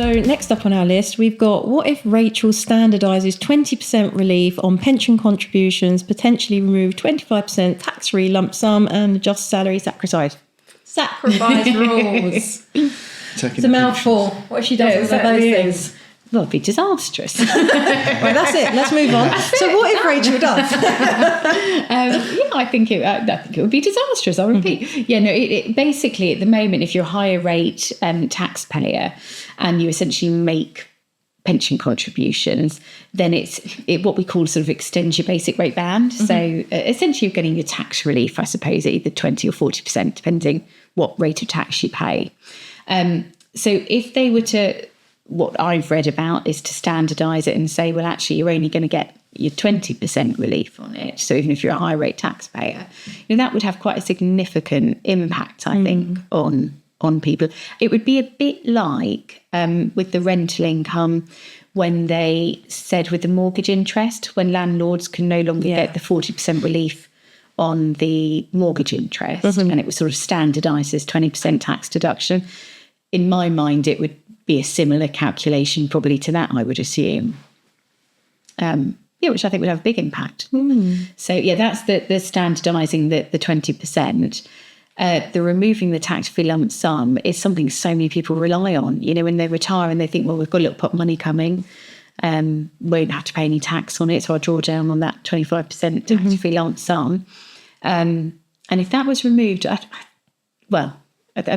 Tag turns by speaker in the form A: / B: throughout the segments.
A: So next up on our list, we've got, what if Rachel standardises 20% relief on pension contributions, potentially remove 25% tax-free lump sum and adjust salary sacrifice rules? It's a mouthful. What if she does all of those things?
B: Well, it'd be disastrous.
A: Right, that's it. Let's move on. So what if Rachel does?
B: I think it would be disastrous. I'll repeat. Yeah, no. It basically, at the moment, if you're a higher rate taxpayer and you essentially make pension contributions, then it's what we call sort of extend your basic rate band. So essentially, you're getting your tax relief, I suppose, at either 20 or 40%, depending what rate of tax you pay. So if they were to, what I've read about is to standardise it and say, well, actually, you're only going to get your 20% relief on it. So even if you're a high rate taxpayer, that would have quite a significant impact, I think, on people. It would be a bit like with the rental income when they said with the mortgage interest, when landlords can no longer get the 40% relief on the mortgage interest, and it was sort of standardised as 20% tax deduction. In my mind, it would be a similar calculation probably to that, I would assume. Which I think would have a big impact. So, that's the standardising the 20%. The removing the tax-free lump sum is something so many people rely on. When they retire and they think, well, we've got a little pot of money coming, won't have to pay any tax on it, so I'll draw down on that 25% tax-free lump sum. And if that was removed, I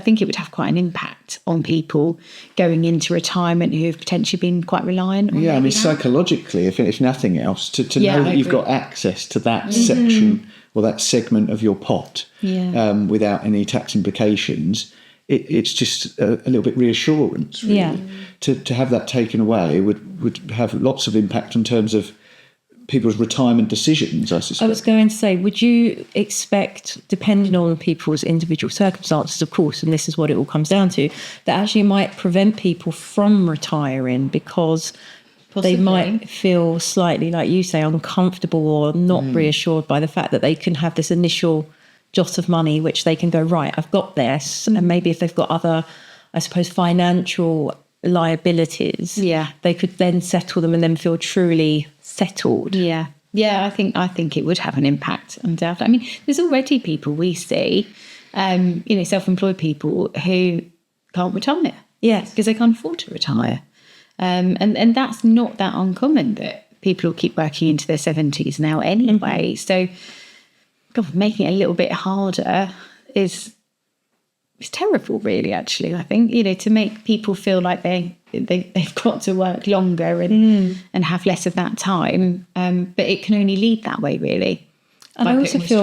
B: think it would have quite an impact on people going into retirement who have potentially been quite reliant on that.
C: Psychologically, if nothing else, to know that you've got access to that section or that segment of your pot without any tax implications, it's just a little bit reassurance, really. Yeah. To have that taken away would have lots of impact in terms of people's retirement decisions, I suspect.
A: I was going to say, would you expect, depending on people's individual circumstances, of course, and this is what it all comes down to, that actually might prevent people from retiring because they might feel slightly, like you say, uncomfortable or not reassured by the fact that they can have this initial jot of money, which they can go, right, I've got this. And maybe if they've got other, I suppose, financial liabilities, they could then settle them and then feel truly settled.
B: I think it would have an impact, undoubtedly. I mean, there's already people we see, self-employed people who can't retire, because they can't afford to retire, and that's not that uncommon, that people will keep working into their 70s now anyway. So making it a little bit harder is terrible, really, actually. I think, to make people feel like they've got to work longer and have less of that time. But it can only lead that way, really.
A: And I also feel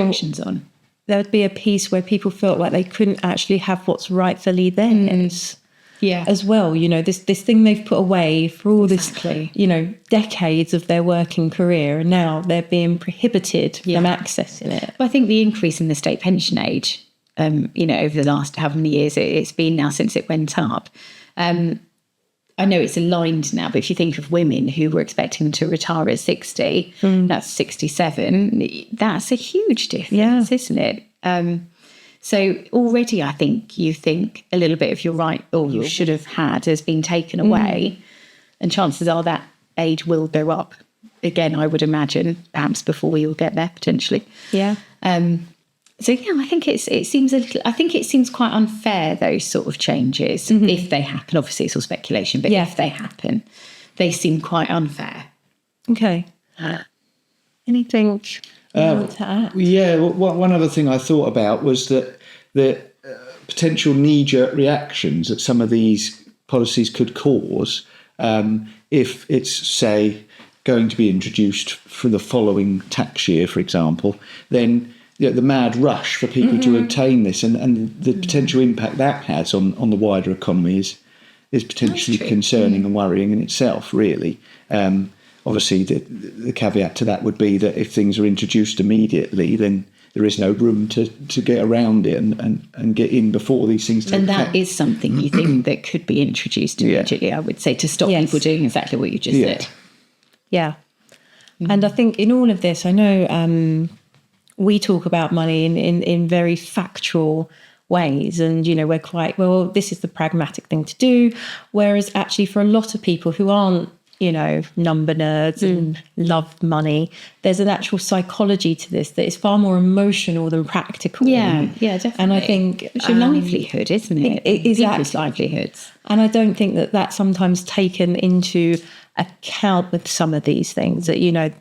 A: there would be a piece where people felt like they couldn't actually have what's rightfully theirs. As well. This thing they've put away for all this, decades of their working career, and now they're being prohibited from accessing it.
B: Well, I think the increase in the state pension age, over the last how many years it's been now since it went up. I know it's aligned now, but if you think of women who were expecting to retire at 60, that's 67, that's a huge difference, isn't it? So already I think you think a little bit of your right, or you should have had, has been taken away, and chances are that age will go up again, I would imagine, perhaps before we all get there, potentially. So I think it seems quite unfair, those sort of changes, if they happen. Obviously, it's all speculation, but if they happen, they seem quite unfair.
A: Okay. Anything you want to add?
C: One other thing I thought about was that the potential knee-jerk reactions that some of these policies could cause if it's, say, going to be introduced for the following tax year, for example, then the mad rush for people to obtain this and the potential impact that has on the wider economy is potentially concerning and worrying in itself, really. Obviously, the caveat to that would be that if things are introduced immediately, then there is no room to get around it and get in before these things take
B: effect.
C: And
B: that is something you think that could be introduced immediately, I would say, to stop people doing exactly what you just said.
A: Yeah. And I think in all of this, I know... we talk about money in very factual ways. And, we're quite, well, this is the pragmatic thing to do. Whereas actually for a lot of people who aren't, number nerds and love money, there's an actual psychology to this that is far more emotional than practical.
B: Yeah, definitely.
A: And I think
B: it's your livelihood, isn't it? People's livelihoods.
A: And I don't think that that's sometimes taken into account with some of these things that,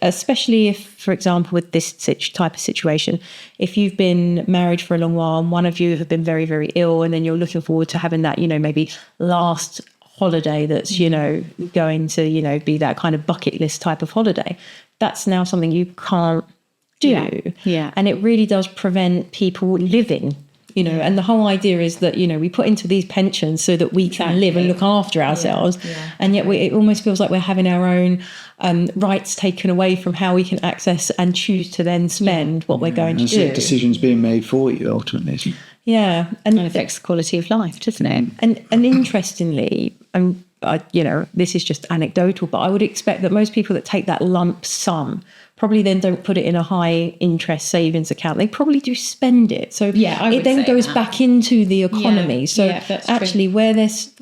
A: especially if, for example, with this type of situation, if you've been married for a long while and one of you have been very, very ill, and then you're looking forward to having that, maybe last holiday that's, going to, be that kind of bucket list type of holiday, that's now something you can't do.
B: Yeah.
A: And it really does prevent people living. And the whole idea is that, we put into these pensions so that we can live and look after ourselves. Yeah. And yet it almost feels like we're having our own rights taken away from how we can access and choose to then spend what we're going to do.
C: Decisions being made for you, ultimately, isn't it?
A: Yeah.
B: And it affects the quality of life, doesn't it?
A: And interestingly, this is just anecdotal, but I would expect that most people that take that lump sum probably then don't put it in a high interest savings account. They probably do spend it. So it then goes back into the economy. That's actually true.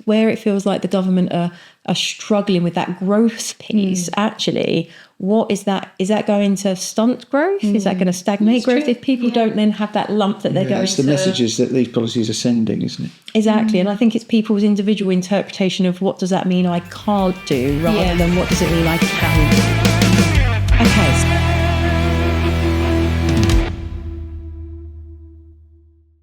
A: where it feels like the government are struggling with that growth piece, actually, what is that? Is that going to stunt growth? Is that going to stagnate growth? True. If people don't then have that lump that they're going to...
C: It's the messages that these policies are sending, isn't it?
A: Exactly. And I think it's people's individual interpretation of what does that mean I can't do rather than what does it mean I can do. Okay.